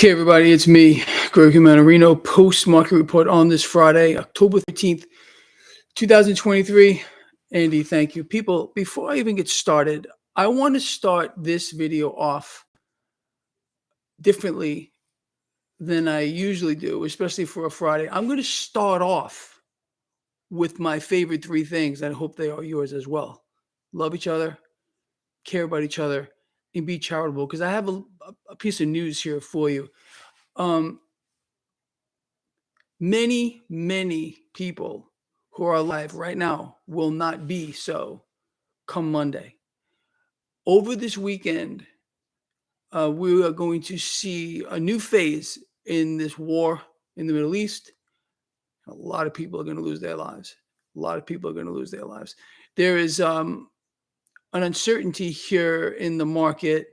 Okay, everybody, it's me, Gregory Mannarino, post-market report on this Friday, October 13th, 2023. Andy, thank you. People, before I even get started, I want to start this video off differently than I usually do, especially for a Friday. I'm going to start off with my favorite three things, and I hope they are yours as well. Love each other, care about each other, and be charitable, because I have a piece of news here for you. Many people who are alive right now will not be so come Monday. Over this weekend, we are going to see a new phase in this war in the Middle East. A lot of people are going to lose their lives. There is an uncertainty here in the market.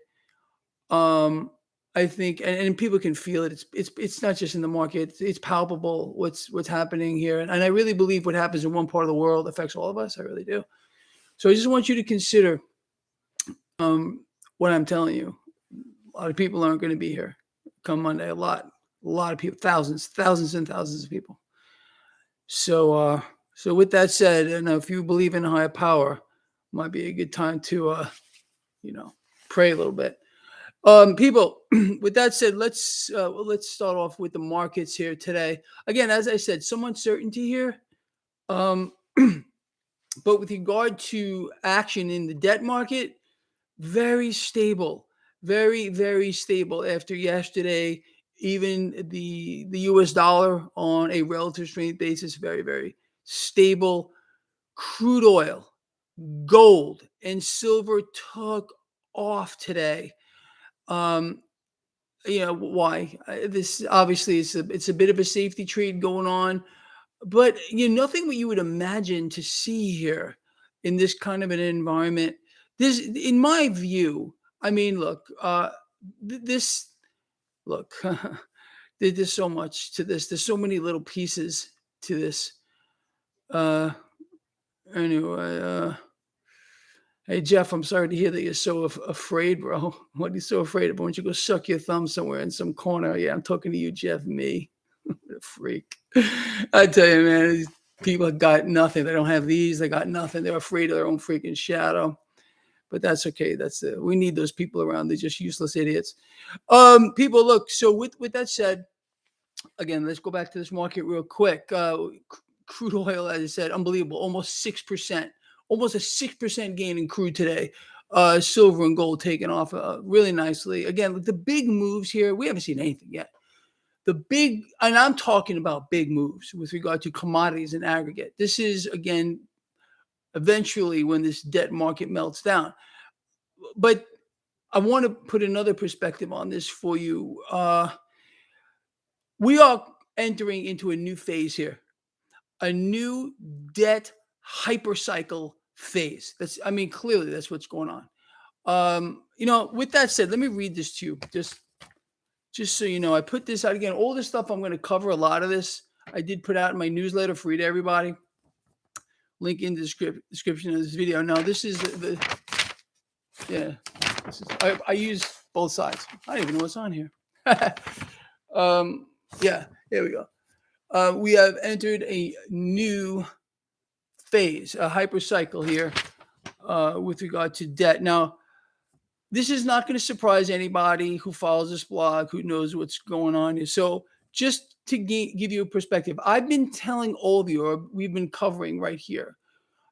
I think, and people can feel it. It's not just in the market. It's palpable what's happening here, and I really believe what happens in one part of the world affects all of us. I really do. So I just want you to consider what I'm telling you. A lot of people aren't going to be here come Monday. A lot of people, thousands and thousands of people. So with that said, and if you believe in a higher power, might be a good time to pray a little bit. People, with that said, let's start off with the markets here today. Again, as I said, some uncertainty here. But with regard to action in the debt market, very stable, very stable after yesterday. Even the US dollar on a relative strength basis, very stable. Crude oil, gold, and silver took off today. Why? This obviously it's a bit of a safety trade going on, but nothing what you would imagine to see here in this kind of an environment. This, in my view, I mean, look, look, there's so much to this. There's so many little pieces to this. Anyway. Hey, Jeff, I'm sorry to hear that you're so afraid, bro. What are you so afraid of? Why don't you go suck your thumb somewhere in some corner? Yeah, I'm talking to you, Jeff, me. What a freak. I tell you, man, these people got nothing. They don't have these. They got nothing. They're afraid of their own freaking shadow. But that's okay. We need those people around. They're just useless idiots. People, look, so with that said, again, let's go back to this market real quick. Crude oil, as I said, unbelievable, almost 6%. Almost a 6% gain in crude today. Silver and gold taking off really nicely. Again, the big moves here, we haven't seen anything yet. And I'm talking about big moves with regard to commodities in aggregate. This is, again, eventually when this debt market melts down. But I want to put another perspective on this for you. We are entering into a new phase here, a new debt hypercycle phase. Clearly that's what's going on. With that said, let me read this to you. Just so you know, I put this out again. All this stuff I'm going to cover, a lot of this I did put out in my newsletter free to everybody. Link in the description of this video. Now, this is I use both sides. I don't even know what's on here. Here we go. We have entered a new phase, a hypercycle here with regard to debt. Now, this is not going to surprise anybody who follows this blog, who knows what's going on here. So just to give you a perspective, I've been telling all of you, or we've been covering right here,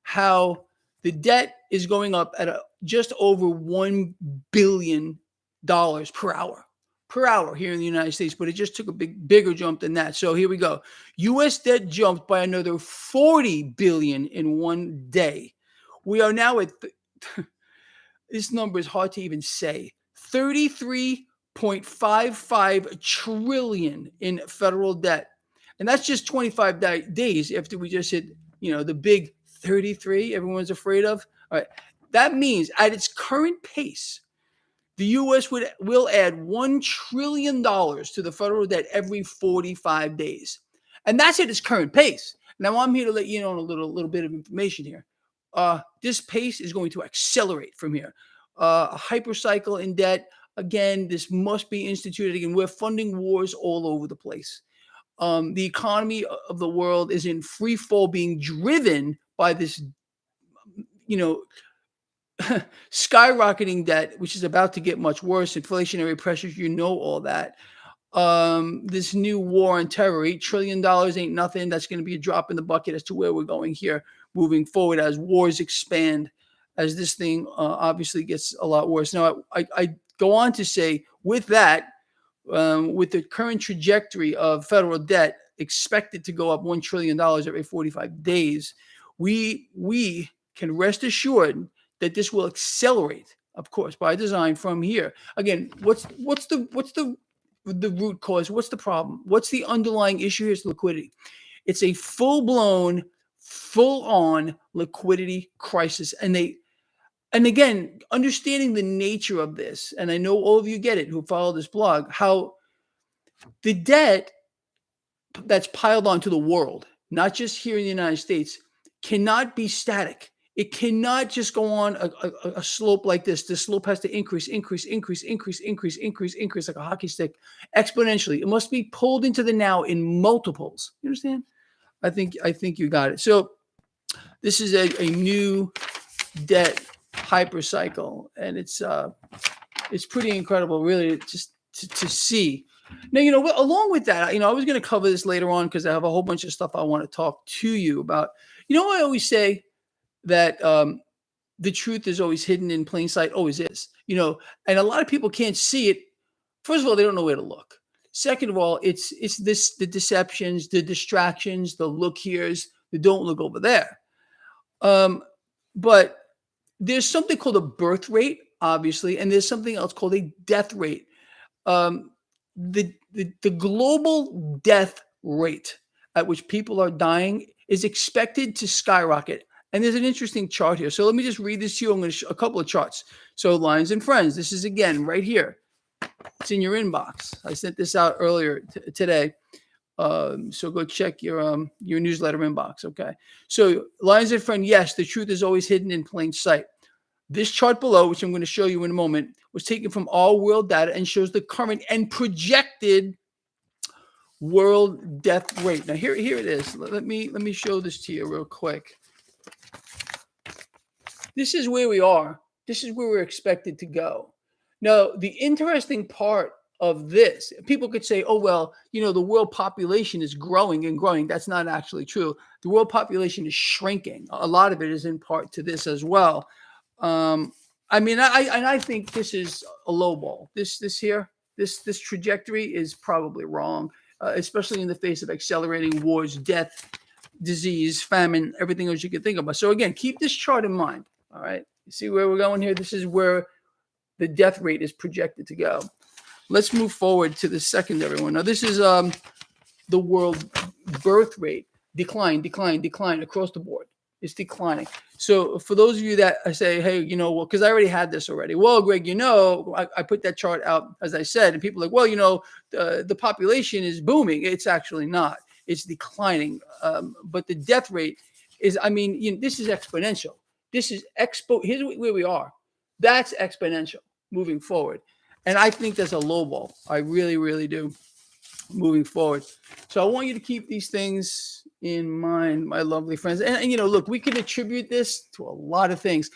how the debt is going up at just over $1 billion per hour here in the United States, but it just took a bigger jump than that. So here we go. U.S. debt jumped by another $40 billion in one day. We are now at this number is hard to even say. $33.55 trillion in federal debt, and that's just 25 days after we just hit, the big 33 everyone's afraid of. All right, that means at its current pace, the U.S. will add $1 trillion to the federal debt every 45 days. And that's at its current pace. Now, I'm here to let you know a little bit of information here. This pace is going to accelerate from here. A hypercycle in debt. Again, this must be instituted again. We're funding wars all over the place. The economy of the world is in free fall, being driven by this, you know, skyrocketing debt, which is about to get much worse, inflationary pressures, all that. This new war on terror, $8 trillion ain't nothing. That's going to be a drop in the bucket as to where we're going here moving forward as wars expand, as this thing obviously gets a lot worse. Now, I go on to say, with that, with the current trajectory of federal debt expected to go up $1 trillion every 45 days, we can rest assured that this will accelerate, of course, by design from here. Again, what's the root cause? What's the problem? What's the underlying issue? Here's liquidity. It's a full-blown, full-on liquidity crisis. And again, understanding the nature of this, and I know all of you get it who follow this blog, how the debt that's piled onto the world, not just here in the United States, cannot be static. It cannot just go on a slope like this. The slope has to increase like a hockey stick exponentially. It must be pulled into the now in multiples. You understand? I think you got it. So this is a new debt hypercycle, and it's pretty incredible, really, just to see. Now, along with that, I was going to cover this later on because I have a whole bunch of stuff I want to talk to you about. I always say that the truth is always hidden in plain sight, always is, and a lot of people can't see it. First of all, they don't know where to look. Second of all, it's the deceptions, the distractions, the look here's, the don't look over there. But there's something called a birth rate, obviously, and there's something else called a death rate. The global death rate at which people are dying is expected to skyrocket. And there's an interesting chart here. So let me just read this to you. I'm going to show a couple of charts. So Lions and Friends, this is again right here. It's in your inbox. I sent this out earlier today. So go check your newsletter inbox. Okay. So Lions and Friends, yes, the truth is always hidden in plain sight. This chart below, which I'm going to show you in a moment, was taken from all world data and shows the current and projected world death rate. Now here it is. Let me show this to you real quick. This is where we are. This is where we're expected to go. Now, the interesting part of this, people could say, oh, well, the world population is growing and growing. That's not actually true. The world population is shrinking. A lot of it is in part to this as well. I think this is a low ball. This trajectory is probably wrong, especially in the face of accelerating wars, death, disease, famine, everything else you could think about. So again, keep this chart in mind. All right. You see where we're going here? This is where the death rate is projected to go. Let's move forward to the secondary one. Now, this is the world birth rate. Decline across the board. It's declining. So for those of you that I say, hey, because I already had this already. Well, Greg, I put that chart out, as I said, and people are like, well, the population is booming. It's actually not. It's declining. But the death rate is, this is exponential. This is here's where we are. That's exponential moving forward. And I think that's a low ball. I really, really do, moving forward. So I want you to keep these things in mind, my lovely friends. And look, we can attribute this to a lot of things.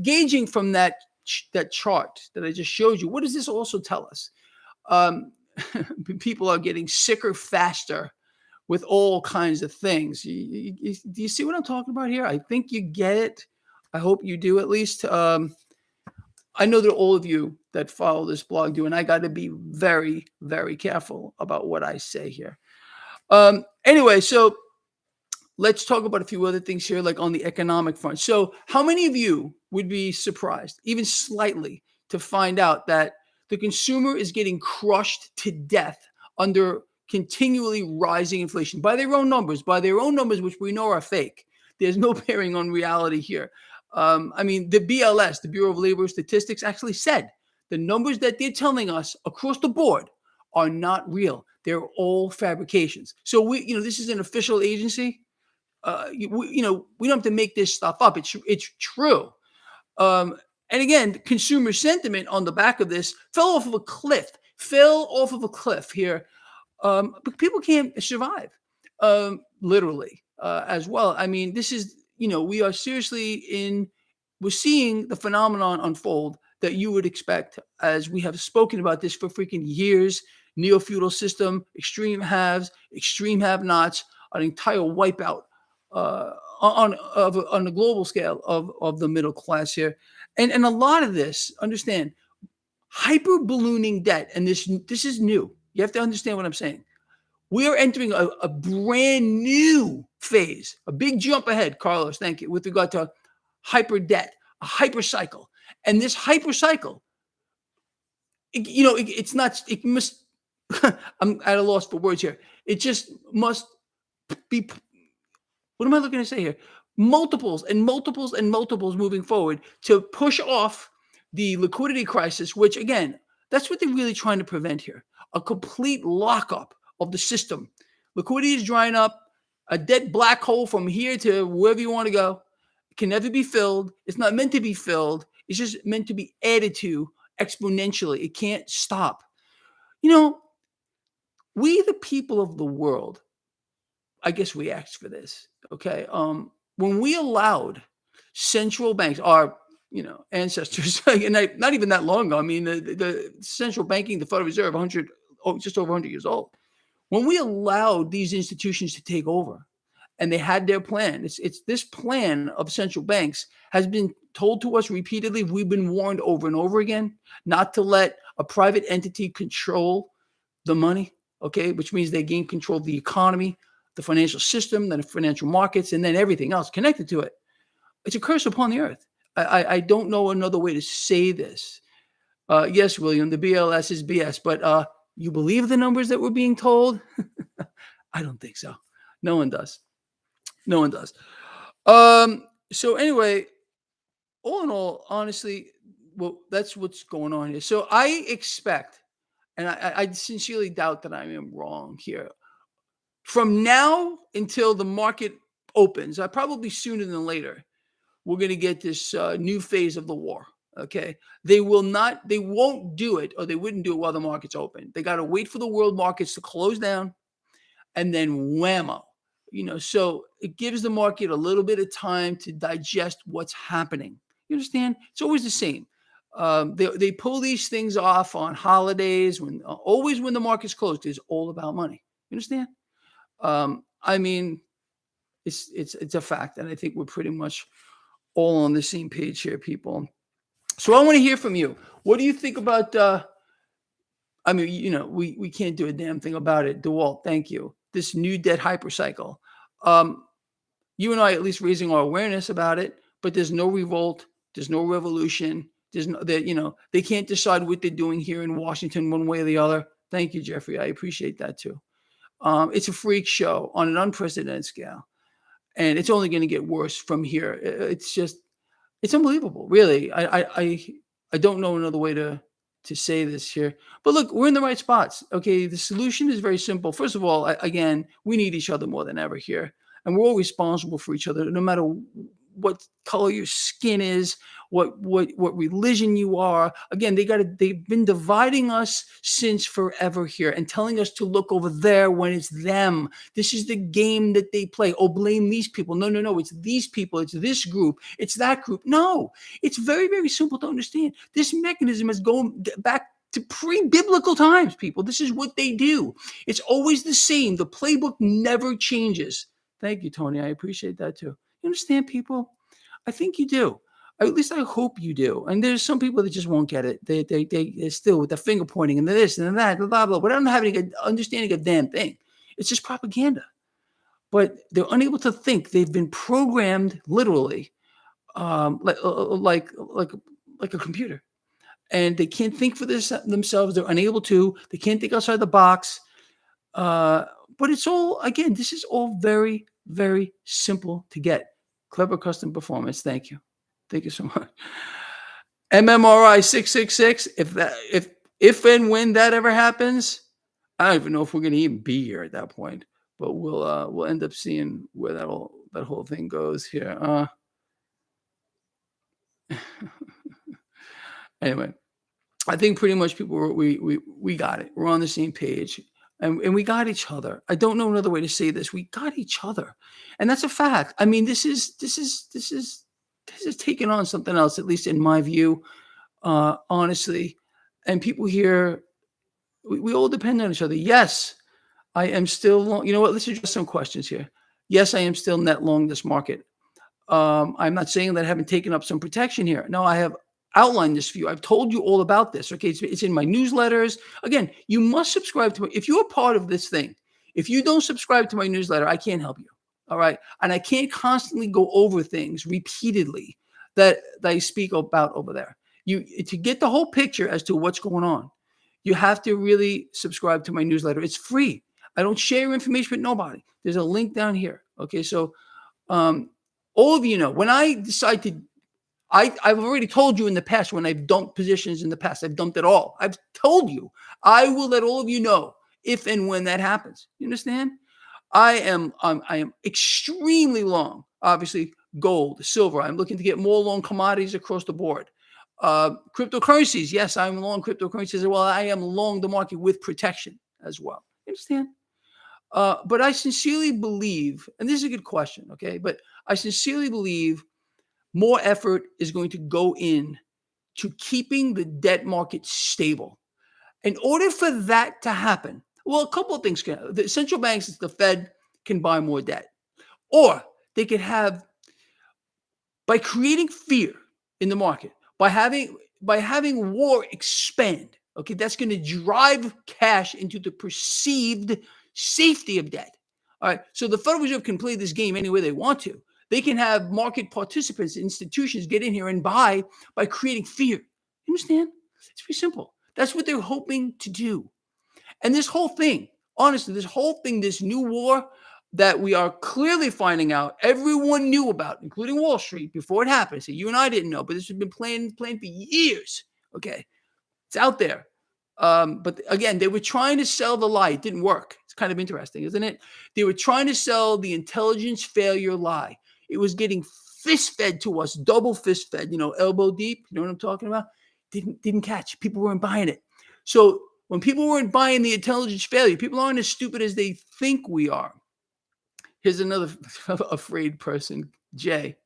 Gauging from that chart that I just showed you, what does this also tell us? People are getting sicker faster with all kinds of things. Do you see what I'm talking about here? I think you get it. I hope you do, at least. I know that all of you that follow this blog do, and I got to be very, very careful about what I say here. Anyway, so let's talk about a few other things here, like on the economic front. So how many of you would be surprised, even slightly, to find out that the consumer is getting crushed to death under continually rising inflation by their own numbers, which we know are fake? There's no bearing on reality here. The BLS, the Bureau of Labor Statistics, actually said the numbers that they're telling us across the board are not real. They're all fabrications. So this is an official agency. We don't have to make this stuff up. It's true. And again, consumer sentiment on the back of this fell off of a cliff. Fell off of a cliff here. But people can't survive, literally, as well. I mean, this is, we are seriously we're seeing the phenomenon unfold that you would expect, as we have spoken about this for freaking years. Neo-feudal system, extreme haves, extreme have-nots, an entire wipeout on a global scale of the middle class here. And a lot of this, understand, hyper ballooning debt, and this is new. You have to understand what I'm saying. We are entering a brand new phase, a big jump ahead, Carlos. Thank you. With regard to hyper debt, a hypercycle, and this hypercycle, it's not. It must. I'm at a loss for words here. It just must be. What am I looking to say here? Multiples and multiples and multiples moving forward to push off the liquidity crisis, which again, that's what they're really trying to prevent here. A complete lockup of the system. Liquidity is drying up, a dead black hole from here to wherever you want to go. It can never be filled. It's not meant to be filled. It's just meant to be added to exponentially. It can't stop. We, the people of the world, I guess we asked for this. Okay. When we allowed central banks, our ancestors, not even that long ago. I mean, the central banking, the Federal Reserve, just over 100 years old. When we allowed these institutions to take over, and they had their plan, it's this plan of central banks has been told to us repeatedly. We've been warned over and over again not to let a private entity control the money. Okay, which means they gain control of the economy, the financial system, then the financial markets, and then everything else connected to it. It's a curse upon the earth. I don't know another way to say this. Yes, William, the BLS is BS, but you believe the numbers that we're being told? I don't think so. No one does. No one does. So anyway, all in all, honestly, well, that's what's going on here. So I expect, and I sincerely doubt that I am wrong here, from now until the market opens, probably sooner than later, we're going to get this new phase of the war. Okay. They won't do it, or they wouldn't do it while the market's open. They got to wait for the world markets to close down, and then whammo. So it gives the market a little bit of time to digest what's happening. You understand? It's always the same. They pull these things off on holidays, always when the market's closed. It's all about money. You understand? I mean, it's a fact, and I think we're pretty much all on the same page here, people. So I want to hear from you. What do you think about? I mean, we can't do a damn thing about it. DeWalt, thank you. This new debt hypercycle. You and I at least raising our awareness about it, but there's no revolt. There's no revolution. They can't decide what they're doing here in Washington one way or the other. Thank you, Jeffrey. I appreciate that too. It's a freak show on an unprecedented scale, and it's only going to get worse from here. It's unbelievable, really. I don't know another way to say this here, but look, we're in the right spots. Okay, the solution is very simple. First of all, again, we need each other more than ever here, and we're all responsible for each other, no matter what color your skin is, what religion you are. Again, they've been dividing us since forever here and telling us to look over there when it's them. This is the game that they play. Oh, blame these people. No. It's these people. It's this group. It's that group. No, it's very, very simple to understand. This mechanism is going back to pre-biblical times, people. This is what they do. It's always the same. The playbook never changes. Thank you, Tony. I appreciate that too. You understand, people? I think you do. At least I hope you do. And there's some people that just won't get it. They're still with the finger pointing and this and that, blah, blah. But I don't have any understanding of damn thing. It's just propaganda. But they're unable to think. They've been programmed literally like a computer. And they can't think for themselves. They're unable to. They can't think outside the box. But it's all, again, this is all very, very simple to get. Clever custom performance. Thank you. Thank you so much. MMRI 666. If and when that ever happens, I don't even know if we're going to even be here at that point. But we'll end up seeing where that whole thing goes here. Anyway, I think pretty much people we got it. We're on the same page, and we got each other. I don't know another way to say this. We got each other, and that's a fact. I mean, this is taking on something else, at least in my view, honestly. And people here, we all depend on each other. Yes, I am still long. You know what? Let's address some questions here. Yes, I am still net long this market. I'm not saying that I haven't taken up some protection here. No, I have outlined this for you. I've told you all about this. Okay, it's in my newsletters. Again, you must subscribe to it. If you're part of this thing, if you don't subscribe to my newsletter, I can't help you. All right, and I can't constantly go over things repeatedly that I speak about over there. You to get the whole picture as to what's going on, you have to really subscribe to my newsletter. It's free. I don't share information with nobody. There's a link down here. Okay, so um, all of you know when I decide to, I've already told you in the past when I've dumped positions in the past. I've dumped it all. I've told you. I will let all of you know if and when that happens. You understand? I am extremely long. Obviously, gold, silver. I'm looking to get more long commodities across the board. Cryptocurrencies. Yes, I'm long cryptocurrencies as well. I am long the market with protection as well. You understand? But I sincerely believe, and this is a good question, okay? But I sincerely believe more effort is going to go in to keeping the debt market stable. In order for that to happen, well, a couple of things can. The central banks, the Fed, can buy more debt, or they could have by creating fear in the market, by having war expand. Okay, that's going to drive cash into the perceived safety of debt. All right, so the Federal Reserve can play this game any way they want to. They can have market participants, institutions get in here and buy by creating fear. You understand? It's pretty simple. That's what they're hoping to do. And this whole thing, honestly, this new war that we are clearly finding out, everyone knew about, including Wall Street, before it happened. So you and I didn't know, but this has been playing for years. Okay, it's out there. But again, they were trying to sell the lie. It didn't work. It's kind of interesting, isn't it? They were trying to sell the intelligence failure lie. It was getting fist fed to us, double fist fed, elbow deep. You know what I'm talking about? Didn't catch. People weren't buying it. So when people weren't buying the intelligence failure, people aren't as stupid as they think we are. Here's another afraid person, Jay.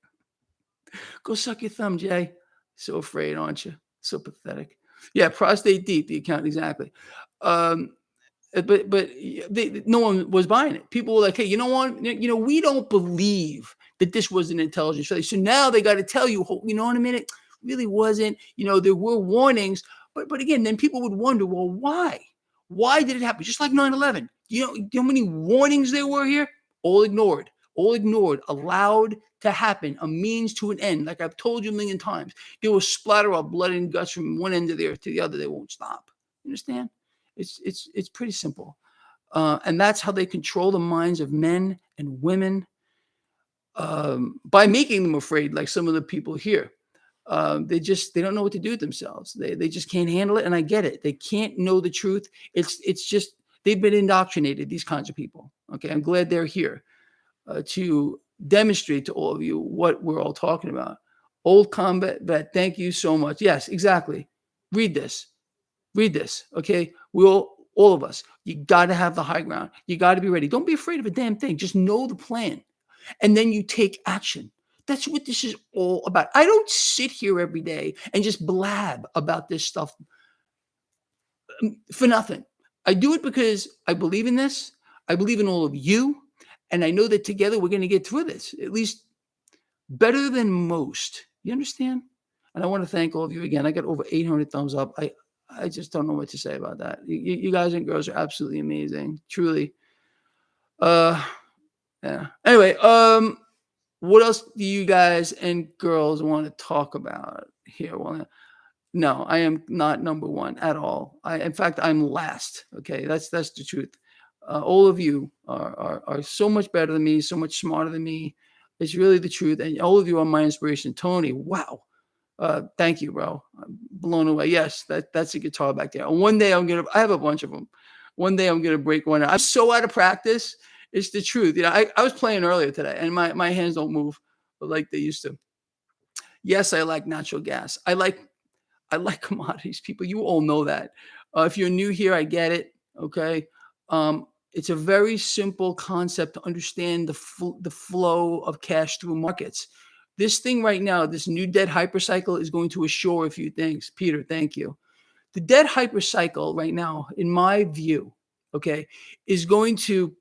Go suck your thumb, Jay. So afraid, aren't you? So pathetic. Yeah, prostate deep, the account, exactly. But no one was buying it. People were like, hey, you know what? We don't believe that this was an intelligence failure. So now they got to tell you, in a minute, really wasn't. There were warnings. But again, then people would wonder, well, why? Why did it happen? Just like 9/11. You know how many warnings there were here? All ignored, allowed to happen, a means to an end. Like I've told you a million times, they will splatter our blood and guts from one end of the earth to the other. They won't stop. You understand? It's pretty simple. And that's how they control the minds of men and women by making them afraid, like some of the people here. They don't know what to do with themselves. They just can't handle it. And I get it. They can't know the truth. It's just they've been indoctrinated, these kinds of people. Okay, I'm glad they're here to demonstrate to all of you what we're all talking about. Old combat vet, thank you so much. Yes, exactly. Read this. Okay, all of us. You got to have the high ground. You got to be ready. Don't be afraid of a damn thing. Just know the plan, and then you take action. That's what this is all about. I don't sit here every day and just blab about this stuff for nothing. I do it because I believe in this. I believe in all of you. And I know that together we're going to get through this, at least better than most. You understand? And I want to thank all of you again. I got over 800 thumbs up. I just don't know what to say about that. You guys and girls are absolutely amazing. Truly. Yeah. Anyway, what else do you guys and girls want to talk about here? Well, no, I am not number one at all. In fact, I'm last. Okay, that's the truth. All of you are so much better than me, so much smarter than me. It's really the truth, and all of you are my inspiration. Tony, wow, thank you, bro. I'm blown away. Yes, that's a guitar back there. And one day I have a bunch of them. One day I'm gonna break one. I'm so out of practice. It's the truth. I was playing earlier today, and my hands don't move like they used to. Yes, I like natural gas. I I like commodities, people. You all know that. If you're new here, I get it. Okay. It's a very simple concept to understand the flow of cash through markets. This thing right now, this new debt hypercycle is going to assure a few things. Peter, thank you. The debt hypercycle right now, in my view, okay, is going to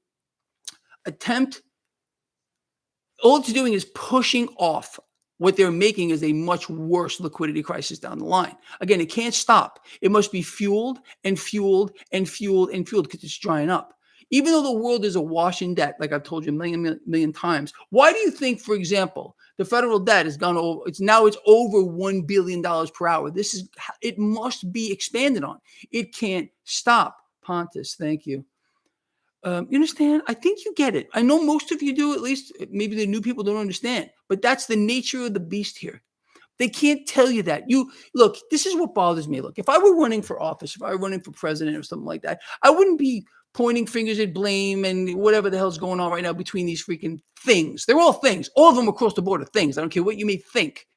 attempt, all it's doing is pushing off what they're making is a much worse liquidity crisis down the line. Again, it can't stop. It must be fueled and fueled and fueled and fueled because it's drying up. Even though the world is awash in debt, like I've told you a million times, why do you think, for example, the federal debt has gone over? It's over $1 billion per hour. It must be expanded on. It can't stop. Pontus, thank you. You understand? I think you get it. I know most of you do, at least maybe the new people don't understand, but that's the nature of the beast here. They can't tell you that. Look, this is what bothers me. Look, if I were running for office, if I were running for president or something like that, I wouldn't be pointing fingers at blame and whatever the hell's going on right now between these freaking things. They're all things. All of them across the board are things. I don't care what you may think.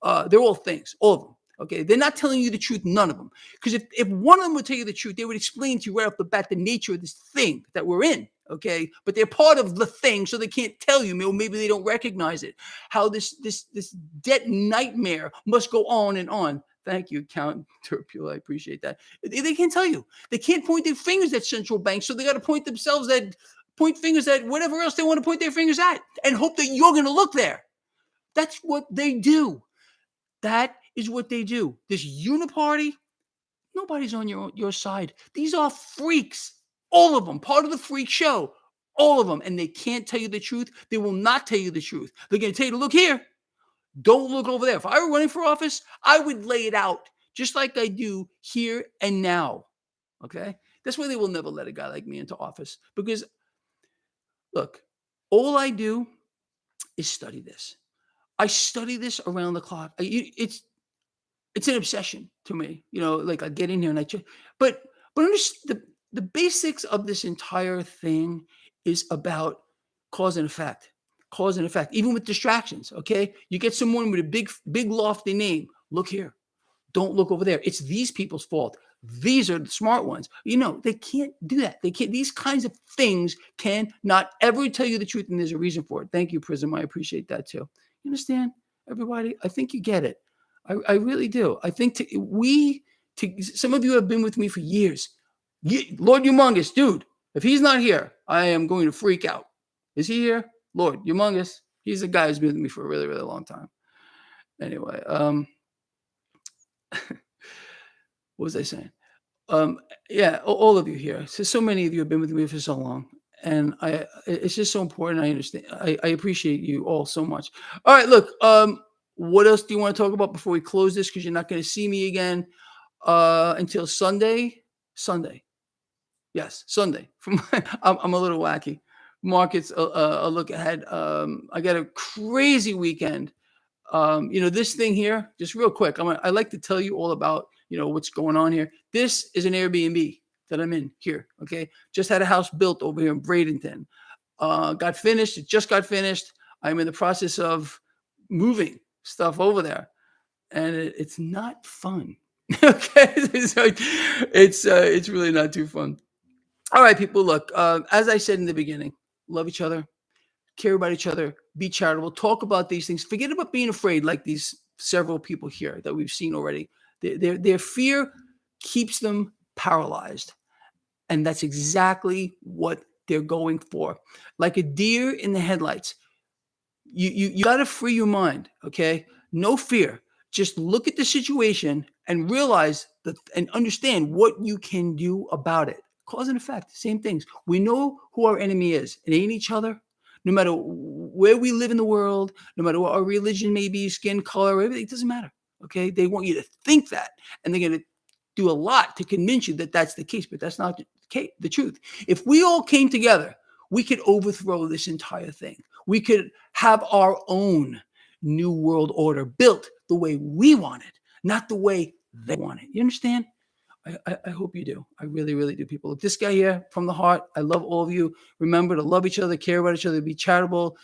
They're all things, all of them. Okay, they're not telling you the truth, none of them. Because if one of them would tell you the truth, they would explain to you right off the bat the nature of this thing that we're in. Okay, but they're part of the thing, so they can't tell you. Maybe they don't recognize it. How this debt nightmare must go on and on. Thank you, Count Turpule. I appreciate that. They can't tell you. They can't point their fingers at central banks, so they got to point fingers at whatever else they want to point their fingers at, and hope that you're going to look there. That's what they do. That is what they do. This uniparty, nobody's on your side. These are freaks. All of them, part of the freak show. All of them. And they can't tell you the truth. They will not tell you the truth. They're going to tell you to look here. Don't look over there. If I were running for office, I would lay it out just like I do here and now. Okay? That's why they will never let a guy like me into office. Because, look, all I do is study this. I study this around the clock. It's an obsession to me, like I get in here and I check. But the basics of this entire thing is about cause and effect. Cause and effect, even with distractions. Okay, you get someone with a big lofty name. Look here. Don't look over there. It's these people's fault. These are the smart ones. They can't do that. They can't. These kinds of things cannot ever tell you the truth, and there's a reason for it. Thank you, Prism. I appreciate that too. You understand, everybody? I think you get it. I really do. I think some of you have been with me for years. Lord Humongous, dude, if he's not here, I am going to freak out. Is he here? Lord Humongous. He's the guy who's been with me for a really, really long time. Anyway, what was I saying? Yeah, all of you here. So many of you have been with me for so long. And it's just so important. I understand. I appreciate you all so much. All right, look, what else do you want to talk about before we close this? Because you're not going to see me again until Sunday. Yes, Sunday. I'm a little wacky. Markets, a look ahead. I got a crazy weekend. This thing here, just real quick. I like to tell you all about what's going on here. This is an Airbnb that I'm in here. Okay, just had a house built over here in Bradenton. Got finished. It just got finished. I'm in the process of moving stuff over there, and it's not fun. Okay, it's really not too fun. All right, people. Look, as I said in the beginning, love each other, care about each other, be charitable, talk about these things. Forget about being afraid, like these several people here that we've seen already. Their fear keeps them paralyzed, and that's exactly what they're going for. Like a deer in the headlights. You got to free your mind, okay? No fear. Just look at the situation and realize that and understand what you can do about it. Cause and effect, same things. We know who our enemy is. It ain't each other. No matter where we live in the world, no matter what our religion may be, skin color, everything, it doesn't matter, okay? They want you to think that, and they're going to do a lot to convince you that that's the case, but that's not the truth. If we all came together, we could overthrow this entire thing. We could have our own new world order built the way we want it, not the way they want it. You understand? I hope you do. I really, really do, people. Look, this guy here, from the heart, I love all of you. Remember to love each other, care about each other, be charitable.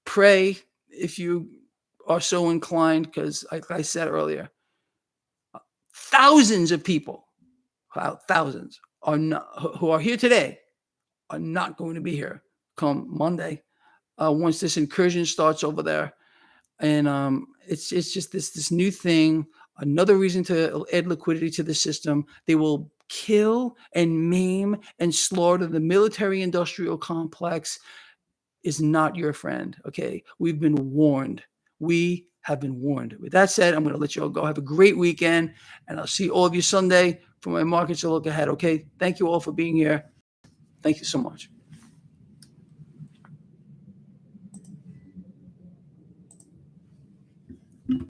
Pray if you are so inclined, because like I said earlier, thousands of people, thousands are not who are here today are not going to be here come Monday once this incursion starts over there. And it's just this new thing, another reason to add liquidity to the system. They will kill and maim and slaughter the military industrial complex. Is not your friend. Okay, we've been warned. We have been warned. With that said, I'm going to let you all go. Have a great weekend, and I'll see all of you Sunday for my markets to look ahead. Okay, thank you all for being here. Thank you so much.